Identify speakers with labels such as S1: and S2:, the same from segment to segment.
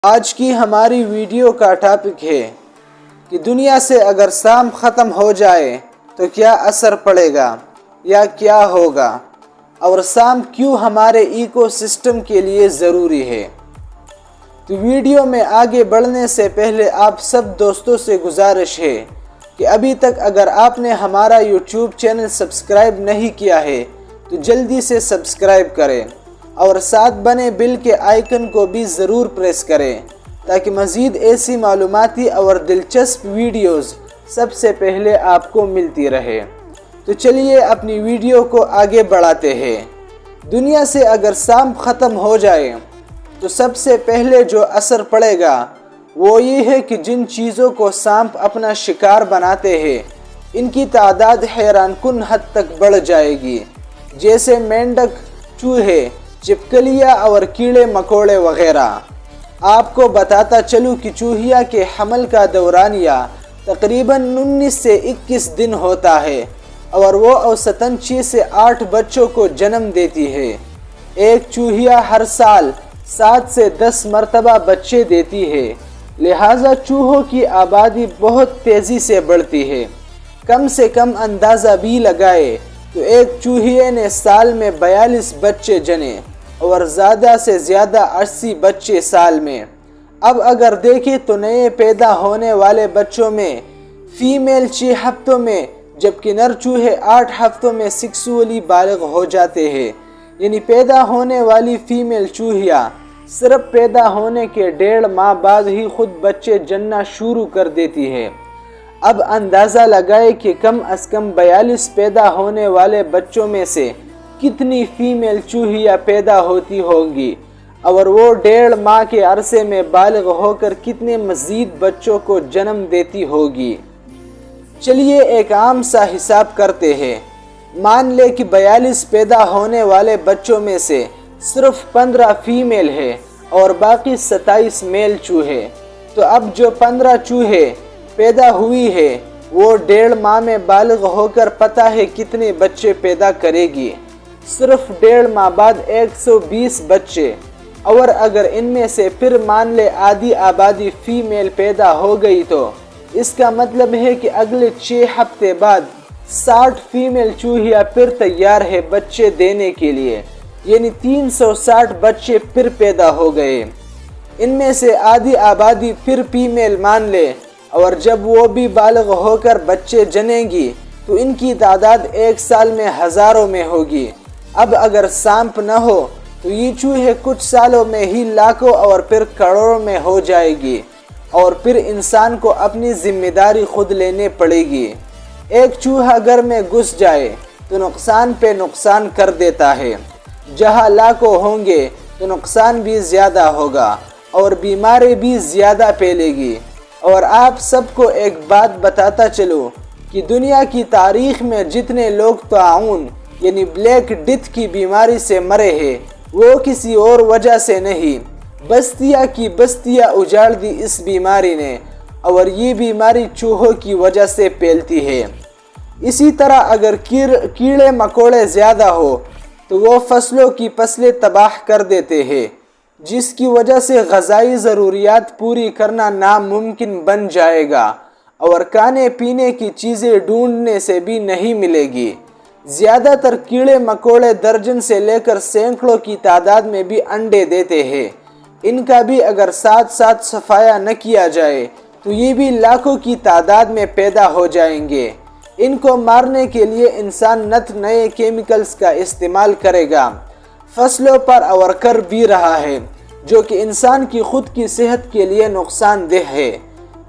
S1: آج کی ہماری ویڈیو کا ٹاپک ہے کہ دنیا سے اگر سانپ ختم ہو جائے تو کیا اثر پڑے گا یا کیا ہوگا، اور سانپ کیوں ہمارے ایکو سسٹم کے لیے ضروری ہے۔ تو ویڈیو میں آگے بڑھنے سے پہلے آپ سب دوستوں سے گزارش ہے کہ ابھی تک اگر آپ نے ہمارا یوٹیوب چینل سبسکرائب نہیں کیا ہے تو جلدی سے سبسکرائب کریں اور ساتھ بنے بیل کے آئیکن کو بھی ضرور پریس کریں تاکہ مزید ایسی معلوماتی اور دلچسپ ویڈیوز سب سے پہلے آپ کو ملتی رہے۔ تو چلیے اپنی ویڈیو کو آگے بڑھاتے ہیں۔ دنیا سے اگر سانپ ختم ہو جائے تو سب سے پہلے جو اثر پڑے گا وہ یہ ہے کہ جن چیزوں کو سانپ اپنا شکار بناتے ہیں ان کی تعداد حیران کن حد تک بڑھ جائے گی، جیسے مینڈک، چوہے، چپکلیاں اور کیڑے مکوڑے وغیرہ۔ آپ کو بتاتا چلوں کہ چوہیا کے حمل کا دورانیہ تقریباً 19 سے 21 دن ہوتا ہے اور وہ اوسطاً 6 سے 8 بچوں کو جنم دیتی ہے۔ ایک چوہیا ہر سال 7 سے 10 مرتبہ بچے دیتی ہے، لہٰذا چوہوں کی آبادی بہت تیزی سے بڑھتی ہے۔ کم سے کم اندازہ بھی لگائے تو ایک چوہیے نے سال میں 42 بچے جنے اور زیادہ سے زیادہ 80 بچے سال میں۔ اب اگر دیکھیں تو نئے پیدا ہونے والے بچوں میں فیمیل 6 ہفتوں میں جبکہ نر چوہے 8 ہفتوں میں سیکسولی بالغ ہو جاتے ہیں، یعنی پیدا ہونے والی فیمیل چوہیا صرف پیدا ہونے کے 1.5 ماہ بعد ہی خود بچے جننا شروع کر دیتی ہے۔ اب اندازہ لگائے کہ کم از کم 42 پیدا ہونے والے بچوں میں سے کتنی فیمیل چوہیا پیدا ہوتی ہوں گی اور وہ 1.5 ماہ کے عرصے میں بالغ ہو کر کتنے مزید بچوں کو جنم دیتی ہوگی۔ چلیے ایک عام سا حساب کرتے ہیں۔ مان لے کہ 42 پیدا ہونے والے بچوں میں سے صرف 15 فیمیل ہے اور باقی 27 میل چوہے، تو اب جو 15 چوہے پیدا ہوئی ہے وہ 1.5 ماہ میں بالغ ہو کر پتہ ہے کتنے بچے پیدا کرے گی، صرف 1.5 ماہ بعد 120 بچے۔ اور اگر ان میں سے پھر مان لے آدھی آبادی فیمیل پیدا ہو گئی تو اس کا مطلب ہے کہ اگلے 6 ہفتے بعد 60 فیمیل چوہیا پھر تیار ہے بچے دینے کے لیے، یعنی 360 بچے پھر پیدا ہو گئے۔ ان میں سے آدھی آبادی پھر فیمیل مان لے اور جب وہ بھی بالغ ہو کر بچے جنیں گی تو ان کی تعداد 1 سال میں ہزاروں میں ہوگی۔ اب اگر سانپ نہ ہو تو یہ چوہے کچھ سالوں میں ہی لاکھوں اور پھر کروڑوں میں ہو جائے گی اور پھر انسان کو اپنی ذمہ داری خود لینے پڑے گی۔ ایک چوہا گھر میں گھس جائے تو نقصان پہ نقصان کر دیتا ہے، جہاں لاکھوں ہوں گے تو نقصان بھی زیادہ ہوگا اور بیماری بھی زیادہ پھیلے گی۔ اور آپ سب کو ایک بات بتاتا چلوں کہ دنیا کی تاریخ میں جتنے لوگ طاعون یعنی بلیک ڈیتھ کی بیماری سے مرے ہیں وہ کسی اور وجہ سے نہیں، بستیاں کی بستیاں اجاڑ دی اس بیماری نے، اور یہ بیماری چوہوں کی وجہ سے پھیلتی ہے۔ اسی طرح اگر کیڑے مکوڑے زیادہ ہو تو وہ فصلوں کی فصلیں تباہ کر دیتے ہیں، جس کی وجہ سے غذائی ضروریات پوری کرنا ناممکن بن جائے گا اور کھانے پینے کی چیزیں ڈھونڈنے سے بھی نہیں ملے گی۔ زیادہ تر کیڑے مکوڑے درجن سے لے کر سینکڑوں کی تعداد میں بھی انڈے دیتے ہیں۔ ان کا بھی اگر ساتھ ساتھ صفایا نہ کیا جائے تو یہ بھی لاکھوں کی تعداد میں پیدا ہو جائیں گے۔ ان کو مارنے کے لیے انسان نت نئے کیمیکلز کا استعمال کرے گا، فصلوں پر اور کر بھی رہا ہے، جو کہ انسان کی خود کی صحت کے لیے نقصان دہ ہے۔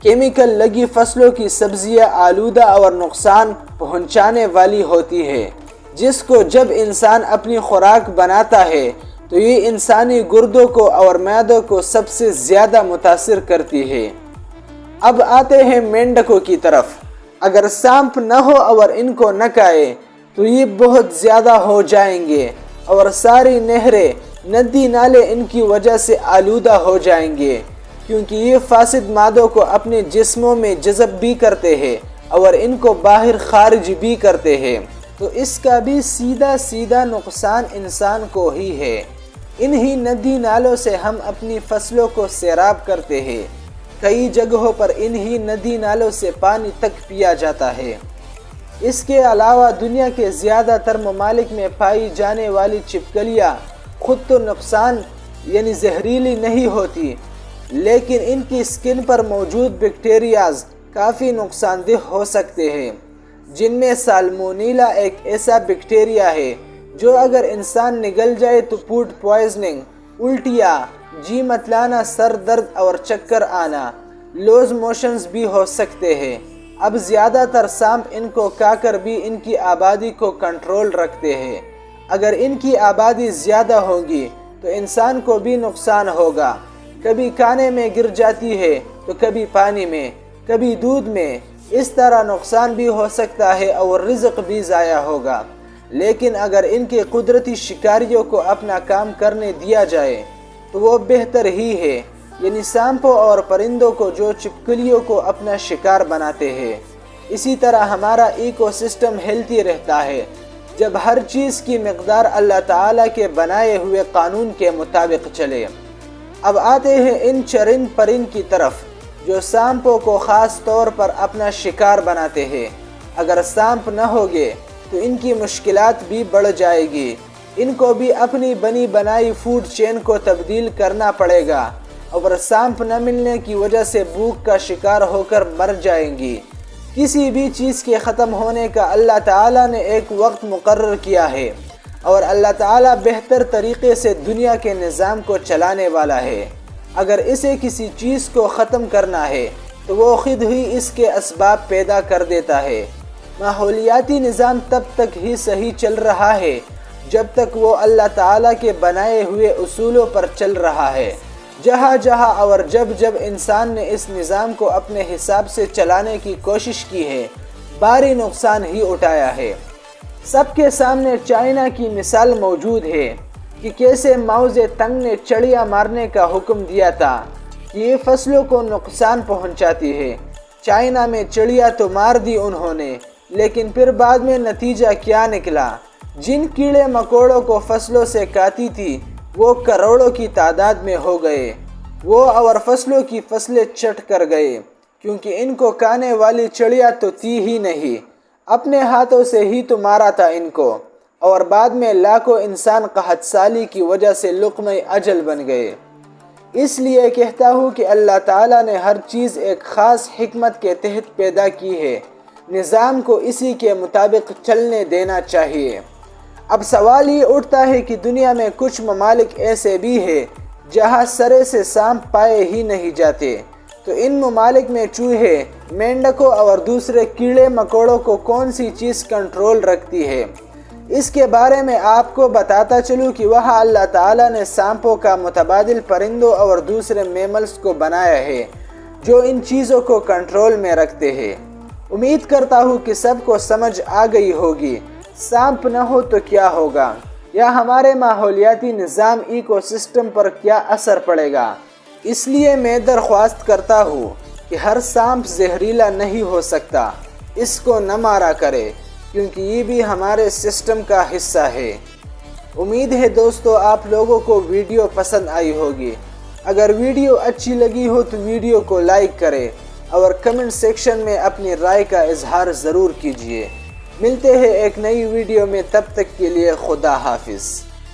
S1: کیمیکل لگی فصلوں کی سبزیاں آلودہ اور نقصان پہنچانے والی ہوتی ہے، جس کو جب انسان اپنی خوراک بناتا ہے تو یہ انسانی گردوں کو اور معدوں کو سب سے زیادہ متاثر کرتی ہے۔ اب آتے ہیں مینڈکوں کی طرف۔ اگر سانپ نہ ہو اور ان کو نہ کھائے تو یہ بہت زیادہ ہو جائیں گے اور ساری نہریں، ندی نالے ان کی وجہ سے آلودہ ہو جائیں گے، کیونکہ یہ فاسد مادوں کو اپنے جسموں میں جذب بھی کرتے ہیں اور ان کو باہر خارج بھی کرتے ہیں، تو اس کا بھی سیدھا نقصان انسان کو ہی ہے۔ انہی ندی نالوں سے ہم اپنی فصلوں کو سیراب کرتے ہیں۔ کئی جگہوں پر انہی ندی نالوں سے پانی تک پیا جاتا ہے۔ اس کے علاوہ دنیا کے زیادہ تر ممالک میں پائی جانے والی چھپکلیاں خود تو نقصان یعنی زہریلی نہیں ہوتی، لیکن ان کی سکن پر موجود بیکٹیریاز کافی نقصان دہ ہو سکتے ہیں، جن میں سالمونیلا ایک ایسا بیکٹیریا ہے جو اگر انسان نگل جائے تو فوڈ پوائزننگ، الٹیاں، جی متلانا، سر درد اور چکر آنا، لوز موشنز بھی ہو سکتے ہیں۔ اب زیادہ تر سانپ ان کو کھا کر بھی ان کی آبادی کو کنٹرول رکھتے ہیں۔ اگر ان کی آبادی زیادہ ہوگی تو انسان کو بھی نقصان ہوگا۔ کبھی کھانے میں گر جاتی ہے تو کبھی پانی میں، کبھی دودھ میں۔ اس طرح نقصان بھی ہو سکتا ہے اور رزق بھی ضائع ہوگا۔ لیکن اگر ان کے قدرتی شکاریوں کو اپنا کام کرنے دیا جائے تو وہ بہتر ہی ہے، یعنی سانپوں اور پرندوں کو جو چھپکلیوں کو اپنا شکار بناتے ہیں۔ اسی طرح ہمارا ایکو سسٹم ہیلتھی رہتا ہے جب ہر چیز کی مقدار اللہ تعالیٰ کے بنائے ہوئے قانون کے مطابق چلے۔ اب آتے ہیں ان چرند پرند کی طرف جو سانپوں کو خاص طور پر اپنا شکار بناتے ہیں۔ اگر سانپ نہ ہوگے تو ان کی مشکلات بھی بڑھ جائے گی۔ ان کو بھی اپنی بنی بنائی فوڈ چین کو تبدیل کرنا پڑے گا، اور سانپ نہ ملنے کی وجہ سے بھوک کا شکار ہو کر مر جائیں گی۔ کسی بھی چیز کے ختم ہونے کا اللہ تعالیٰ نے ایک وقت مقرر کیا ہے، اور اللہ تعالیٰ بہتر طریقے سے دنیا کے نظام کو چلانے والا ہے۔ اگر اسے کسی چیز کو ختم کرنا ہے تو وہ خود ہی اس کے اسباب پیدا کر دیتا ہے۔ ماحولیاتی نظام تب تک ہی صحیح چل رہا ہے جب تک وہ اللہ تعالیٰ کے بنائے ہوئے اصولوں پر چل رہا ہے۔ جہاں جہاں اور جب جب انسان نے اس نظام کو اپنے حساب سے چلانے کی کوشش کی ہے، بھاری نقصان ہی اٹھایا ہے۔ سب کے سامنے چائنا کی مثال موجود ہے کہ کیسے ماؤ زے تنگ نے چڑیا مارنے کا حکم دیا تھا کہ یہ فصلوں کو نقصان پہنچاتی ہے۔ چائنا میں چڑیا تو مار دی انہوں نے، لیکن پھر بعد میں نتیجہ کیا نکلا؟ جن کیڑے مکوڑوں کو فصلوں سے کھاتی تھی وہ کروڑوں کی تعداد میں ہو گئے۔ وہ اور فصلوں کی فصلیں چٹ کر گئے، کیونکہ ان کو کھانے والی چڑیا تو تھی ہی نہیں، اپنے ہاتھوں سے ہی تو مارا تھا ان کو، اور بعد میں لاکھوں انسان قحط سالی کی وجہ سے لقمہ اجل بن گئے۔ اس لیے کہتا ہوں کہ اللہ تعالیٰ نے ہر چیز ایک خاص حکمت کے تحت پیدا کی ہے، نظام کو اسی کے مطابق چلنے دینا چاہیے۔ اب سوال یہ اٹھتا ہے کہ دنیا میں کچھ ممالک ایسے بھی ہیں جہاں سرے سے سانپ پائے ہی نہیں جاتے، تو ان ممالک میں چوہے، مینڈکوں اور دوسرے کیڑے مکوڑوں کو کون سی چیز کنٹرول رکھتی ہے؟ اس کے بارے میں آپ کو بتاتا چلوں کہ وہاں اللہ تعالیٰ نے سانپوں کا متبادل پرندوں اور دوسرے میملز کو بنایا ہے جو ان چیزوں کو کنٹرول میں رکھتے ہیں۔ امید کرتا ہوں کہ سب کو سمجھ آ گئی ہوگی۔ سانپ نہ ہو تو کیا ہوگا، یا ہمارے ماحولیاتی نظام ایکو سسٹم پر کیا اثر پڑے گا۔ اس لیے میں درخواست کرتا ہوں کہ ہر سانپ زہریلا نہیں ہو سکتا، اس کو نہ مارا کرے، کیونکہ یہ بھی ہمارے سسٹم کا حصہ ہے۔ امید ہے دوستو آپ لوگوں کو ویڈیو پسند آئی ہوگی۔ اگر ویڈیو اچھی لگی ہو تو ویڈیو کو لائک کریں اور کمنٹ سیکشن میں اپنی رائے کا اظہار ضرور کیجیے۔ ملتے ہیں ایک نئی ویڈیو میں، تب تک کے لیے خدا حافظ۔